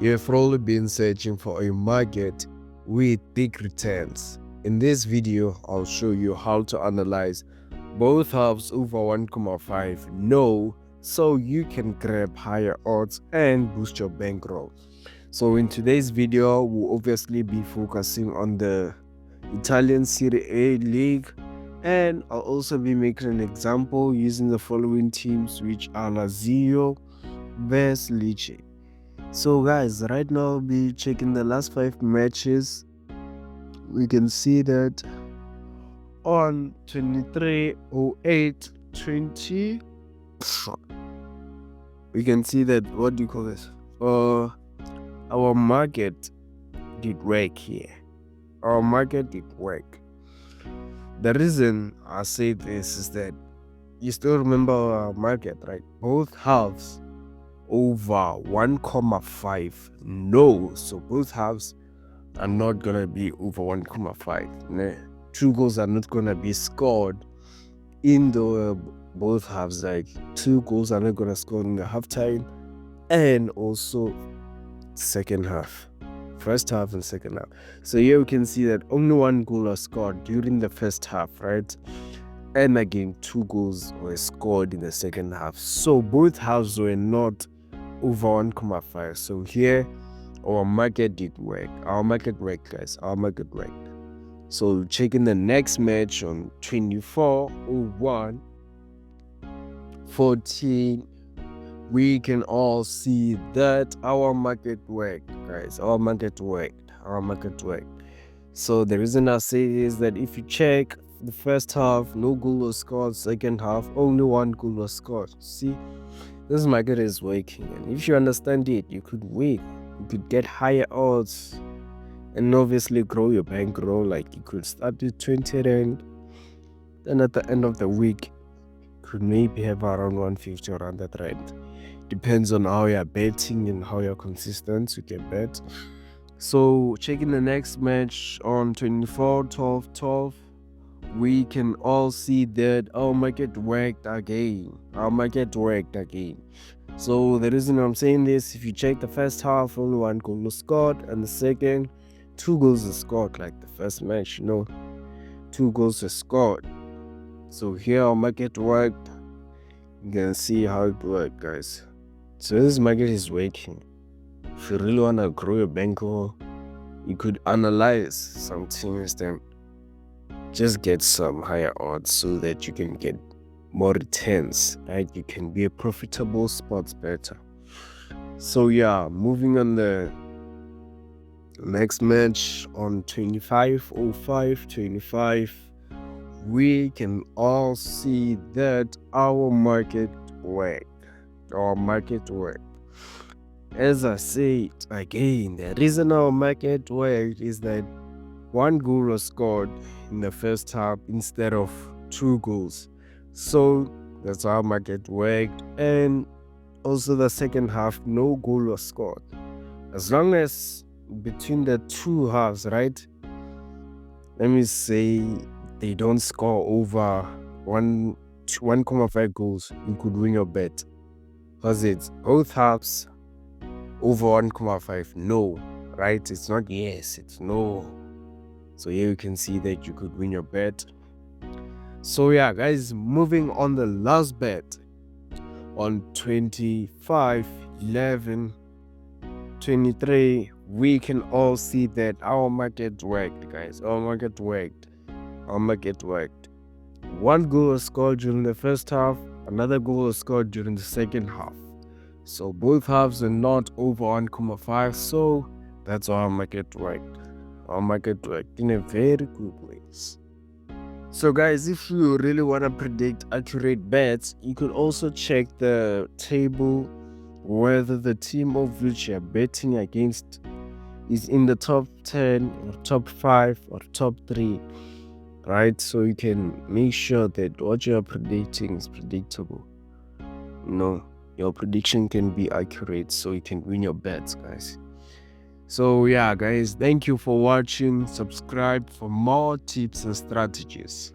You've probably been searching for a market with big returns. In this video, I'll show you how to analyze both halves over 1,5 no, so you can grab higher odds and boost your bankroll. So in today's video, we'll obviously be focusing on the Italian Serie A league, and I'll also be making an example using the following teams, which are Lazio vs Lecce. So guys, right now I'll be checking the last 5 matches. We can see that on 23/08/20, we can see that, what do you call this? Our market did work here. Our market did work. The reason I say this is that you still remember our market, right? Both halves over 1,5 no, so both halves are not gonna be over 1,5. Two goals are not gonna be scored in the both halves. Like 2 goals are not gonna score in the halftime and also second half, first half and second half. So here we can see that only 1 goal was scored during the first half, right? And again 2 goals were scored in the second half. So both halves were not over 1,5. So here our market did work. Our market worked, guys. Our market worked. So checking the next match on 24/01/14, we can all see that our market worked, guys. Our market worked. Our market worked. So the reason I say is that if you check the first half, no goal was scored. Second half, only 1 goal was scored. See, this market is working, and if you understand it, you could win. You could get higher odds and obviously grow your bankroll. Like you could start with 20 rand, then at the end of the week you could maybe have around 150 or 100 rand. Depends on how you're betting and how you're consistent you can bet. So checking the next match on 24/12/12, we can all see that our market worked again. Our market worked again. So the reason I'm saying this, if you check the first half, only 1 goal was scored, and the second, 2 goals were scored, like the first match, 2 goals were scored. So here our market worked. You can see how it worked, guys. So this market is working. If you really want to grow your bankroll, you could analyze some teams, then just get some higher odds so that you can get more returns, right? You can be a profitable sports bettor. So yeah, moving on the next match on 25/05/25, we can all see that our market worked. Our market worked. As I said again, the reason our market worked is that 1 goal was scored in the first half instead of 2 goals. So that's how market worked. And also the second half, no goal was scored. As long as between the 2 halves, right? Let me say they don't score over 1,5 goals, you could win your bet. Because it's both halves over 1,5 no, right? It's not yes, it's no. So here you can see that you could win your bet. So yeah, guys, moving on the last bet on 25/11/23, we can all see that our market worked, guys. Our market worked. Our market worked. 1 goal was scored during the first half, another goal was scored during the second half. So both halves are not over 1,5, so that's how our market worked. Our market worked in a very good way. So guys, if you really want to predict accurate bets, you could also check the table whether the team of which you're betting against is in the top 10 or top 5 or top 3, right? So you can make sure that what you're predicting is predictable. Your prediction can be accurate so you can win your bets, guys. So yeah, guys, thank you for watching. Subscribe for more tips and strategies.